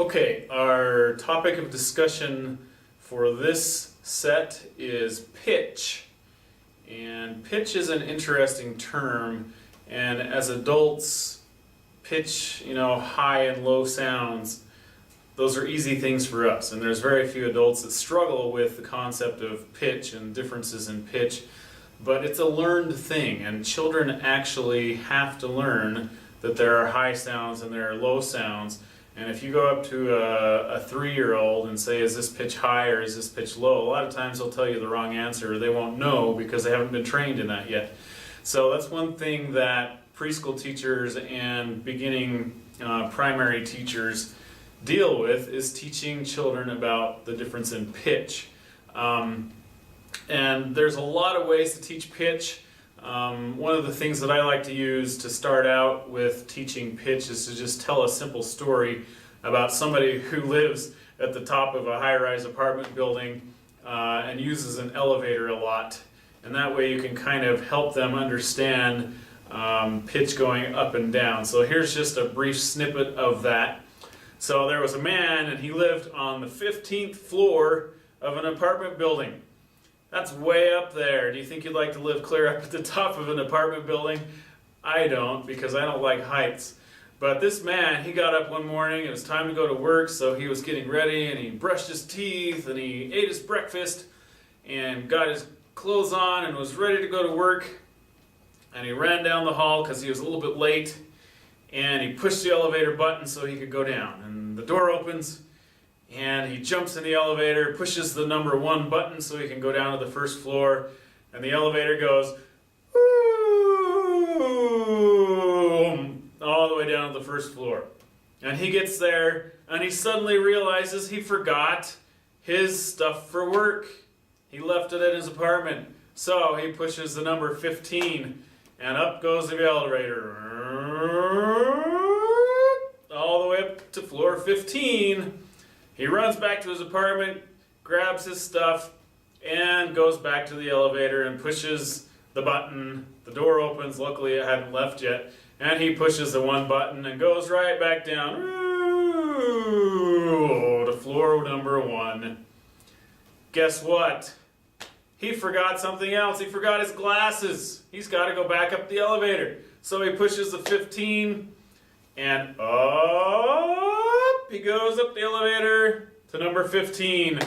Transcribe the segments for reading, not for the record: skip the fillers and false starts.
Okay, our topic of discussion for this set is pitch. And pitch is an interesting term, and as adults, pitch, high and low sounds, those are easy things for us. And there's very few adults that struggle with the concept of pitch and differences in pitch, but it's a learned thing, and children actually have to learn that there are high sounds and there are low sounds. And if you go up to a 3-year-old and say, is this pitch high or is this pitch low, a lot of times they'll tell you the wrong answer, or they won't know because they haven't been trained in that yet. So that's one thing that preschool teachers and beginning primary teachers deal with, is teaching children about the difference in pitch. And there's a lot of ways to teach pitch. One of the things that I like to use to start out with teaching pitch is to just tell a simple story about somebody who lives at the top of a high-rise apartment building and uses an elevator a lot. And that way you can kind of help them understand pitch going up and down. So here's just a brief snippet of that. So there was a man, and he lived on the 15th floor of an apartment building. That's way up there. Do you think you'd like to live clear up at the top of an apartment building? I don't, because I don't like heights. But this man, he got up one morning, it was time to go to work, so he was getting ready, and he brushed his teeth, and he ate his breakfast, and got his clothes on, and was ready to go to work. And he ran down the hall because he was a little bit late, and he pushed the elevator button so he could go down. And the door opens, and he jumps in the elevator, pushes the number 1 button so he can go down to the first floor, and the elevator goes boom, all the way down to the first floor. And he gets there, and he suddenly realizes he forgot his stuff for work. He left it at his apartment. So he pushes the number 15, and up goes the elevator, all the way up to floor 15. He runs back to his apartment, grabs his stuff, and goes back to the elevator and pushes the button. The door opens, luckily it hadn't left yet, and he pushes the 1 button and goes right back down to floor number 1. Guess what? He forgot something else. He forgot his glasses. He's got to go back up the elevator. So he pushes the 15, and he goes up the elevator to number 15,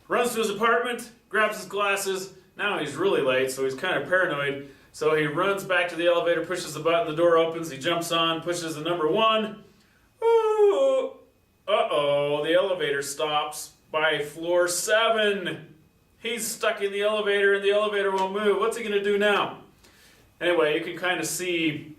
runs to his apartment, grabs his glasses. Now he's really late, so he's kind of paranoid. So he runs back to the elevator, pushes the button, the door opens, he jumps on, pushes the number 1. Ooh, uh-oh, the elevator stops by floor 7. He's stuck in the elevator, and the elevator won't move. What's he going to do now? Anyway, you can kind of see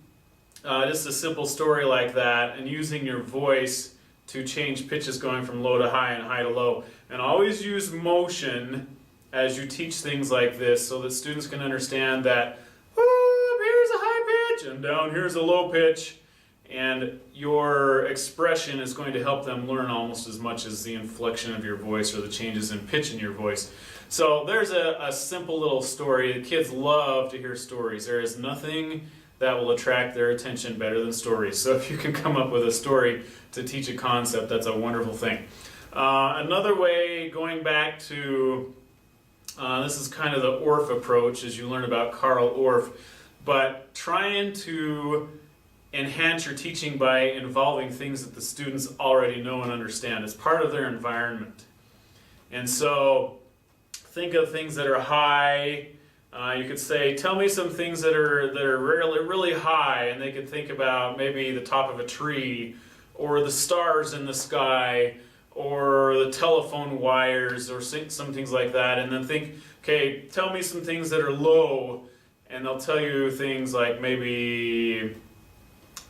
just a simple story like that, and using your voice to change pitches going from low to high and high to low. And always use motion as you teach things like this so that students can understand that up here's a high pitch and down here's a low pitch. And your expression is going to help them learn almost as much as the inflection of your voice or the changes in pitch in your voice. So there's a simple little story. The kids love to hear stories. There is nothing that will attract their attention better than stories. So if you can come up with a story to teach a concept, that's a wonderful thing. Another way, going back to, this is kind of the Orff approach as you learn about Carl Orff, but trying to enhance your teaching by involving things that the students already know and understand as part of their environment. And so think of things that are high. You could say, tell me some things that are really high, and they could think about maybe the top of a tree, or the stars in the sky, or the telephone wires, or some things like that. And then think, okay, tell me some things that are low, and they'll tell you things like maybe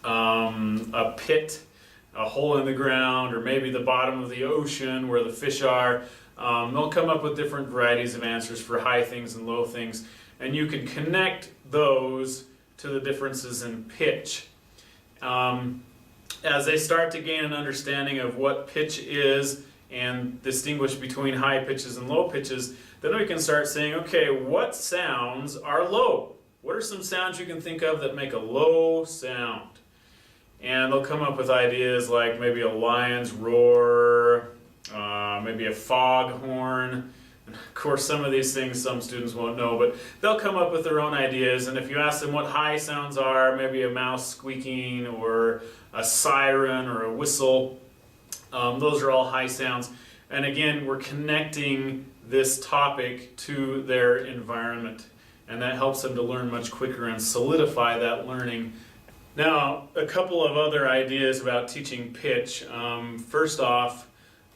a pit, a hole in the ground, or maybe the bottom of the ocean where the fish are. They'll come up with different varieties of answers for high things and low things, and you can connect those to the differences in pitch. As they start to gain an understanding of what pitch is and distinguish between high pitches and low pitches, then we can start saying, okay, what sounds are low? What are some sounds you can think of that make a low sound? and they'll come up with ideas like maybe a lion's roar, maybe a foghorn. Of course, some of these things some students won't know, but they'll come up with their own ideas, and if you ask them what high sounds are, maybe a mouse squeaking or a siren or a whistle, those are all high sounds. And again, we're connecting this topic to their environment, and that helps them to learn much quicker and solidify that learning. Now, a couple of other ideas about teaching pitch. First off,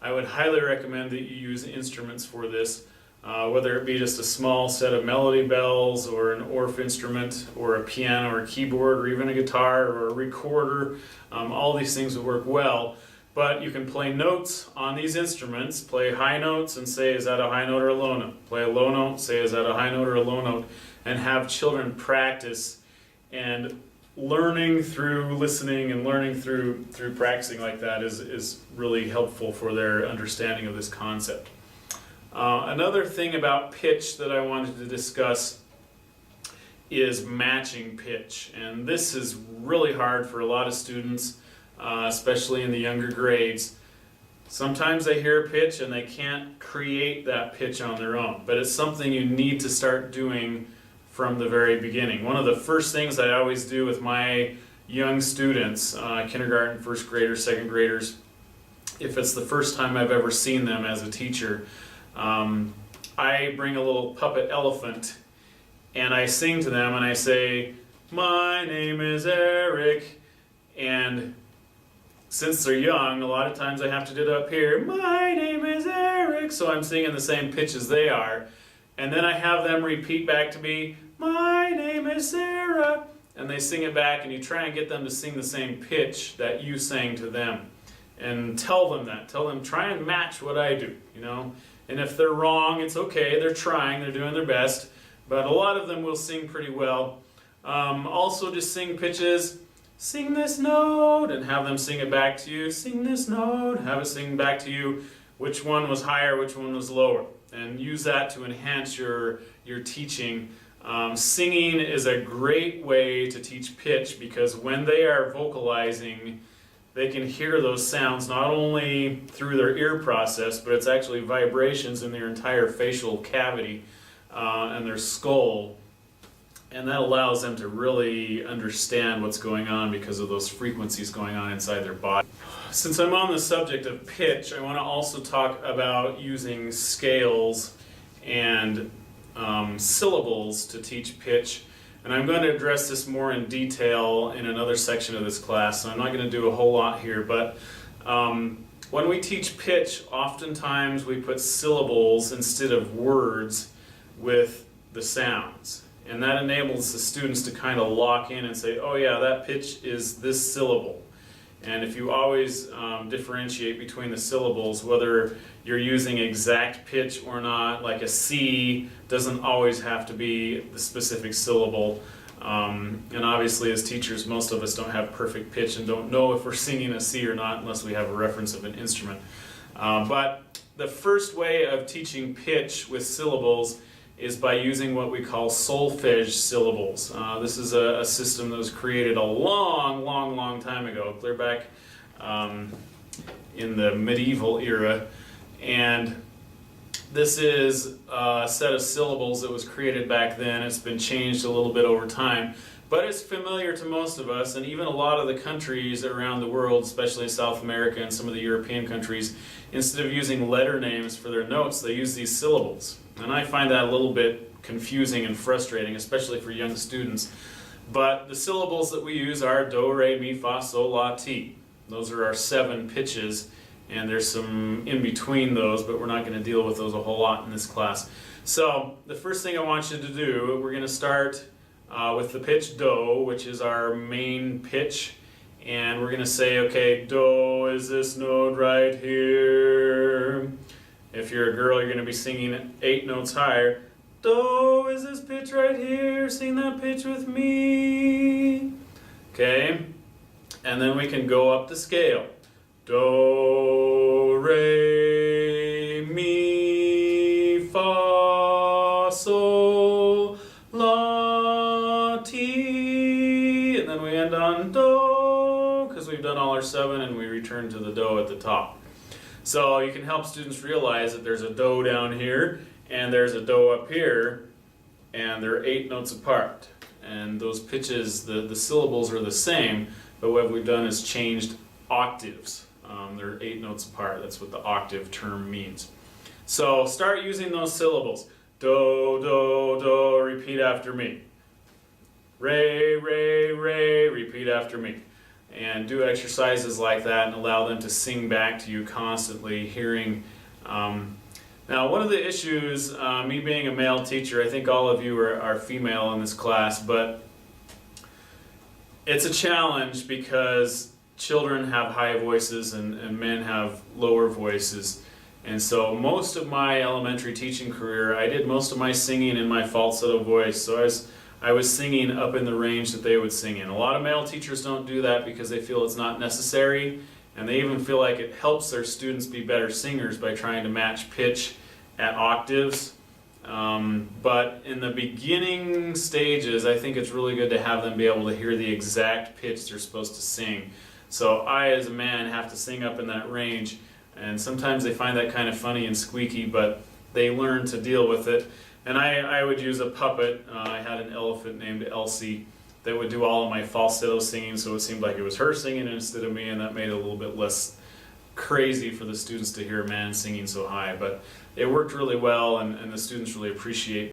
I would highly recommend that you use instruments for this, whether it be just a small set of melody bells or an Orff instrument or a piano or a keyboard or even a guitar or a recorder. All these things would work well, but you can play notes on these instruments, play high notes and say, is that a high note or a low note? Play a low note, say, is that a high note or a low note? And have children practice, and learning through listening and learning through practicing like that is really helpful for their understanding of this concept. Another thing about pitch that I wanted to discuss is matching pitch, and this is really hard for a lot of students, especially in the younger grades. Sometimes they hear a pitch and they can't create that pitch on their own, but it's something you need to start doing from the very beginning. One of the first things I always do with my young students, kindergarten, first graders, second graders, if it's the first time I've ever seen them as a teacher, I bring a little puppet elephant and I sing to them and I say, my name is Eric, and since they're young, a lot of times I have to do it up here, my name is Eric, so I'm singing the same pitch as they are, and then I have them repeat back to me, my name is Sarah, and they sing it back, and you try and get them to sing the same pitch that you sang to them, and tell them that. Tell them, try and match what I do, you know, and if they're wrong, it's okay, they're trying, they're doing their best, but a lot of them will sing pretty well. Also just sing pitches, sing this note, and have them sing it back to you, sing this note, have it sing back to you, which one was higher, which one was lower, and use that to enhance your teaching. Singing is a great way to teach pitch because when they are vocalizing, they can hear those sounds not only through their ear process, but it's actually vibrations in their entire facial cavity and their skull, and that allows them to really understand what's going on because of those frequencies going on inside their body. Since I'm on the subject of pitch, I want to also talk about using scales and syllables to teach pitch, and I'm going to address this more in detail in another section of this class, so I'm not going to do a whole lot here, but when we teach pitch, oftentimes we put syllables instead of words with the sounds, and that enables the students to kind of lock in and say, oh yeah, that pitch is this syllable. And if you always differentiate between the syllables, whether you're using exact pitch or not, like a C doesn't always have to be the specific syllable. And obviously as teachers, most of us don't have perfect pitch and don't know if we're singing a C or not unless we have a reference of an instrument. But the first way of teaching pitch with syllables is by using what we call solfege syllables. This is a system that was created a long time ago, clear back in the medieval era. And this is a set of syllables that was created back then. It's been changed a little bit over time, but it's familiar to most of us, and even a lot of the countries around the world, especially South America and some of the European countries, instead of using letter names for their notes, they use these syllables. And I find that a little bit confusing and frustrating, especially for young students. But the syllables that we use are do, re, mi, fa, sol, la, ti. Those are our 7 pitches, and there's some in between those, but we're not going to deal with those a whole lot in this class. So the first thing I want you to do, we're going to start with the pitch do, which is our main pitch. And we're going to say, okay, do is this note right here. If you're a girl, you're going to be singing 8 notes higher. Do is this pitch right here. Sing that pitch with me. Okay? And then we can go up the scale. Do, re, mi, fa, sol, la, ti. And then we end on do, dollar 7 and we return to the do at the top. So you can help students realize that there's a do down here and there's a do up here, and they're 8 notes apart. And those pitches, the syllables are the same, but what we've done is changed octaves. They're 8 notes apart. That's what the octave term means. So start using those syllables. Do, do, do, repeat after me. Re, re, re, repeat after me. And do exercises like that and allow them to sing back to you constantly, hearing. Now, one of the issues, me being a male teacher, I think all of you are female in this class, but it's a challenge because children have high voices and men have lower voices. And so most of my elementary teaching career, I did most of my singing in my falsetto voice. So I was singing up in the range that they would sing in. A lot of male teachers don't do that because they feel it's not necessary, and they even feel like it helps their students be better singers by trying to match pitch at octaves. But in the beginning stages, I think it's really good to have them be able to hear the exact pitch they're supposed to sing. So I, as a man, have to sing up in that range, and sometimes they find that kind of funny and squeaky, but they learn to deal with it. And I would use a puppet. I had an elephant named Elsie that would do all of my falsetto singing, so it seemed like it was her singing instead of me, and that made it a little bit less crazy for the students to hear a man singing so high. But it worked really well, and the students really appreciate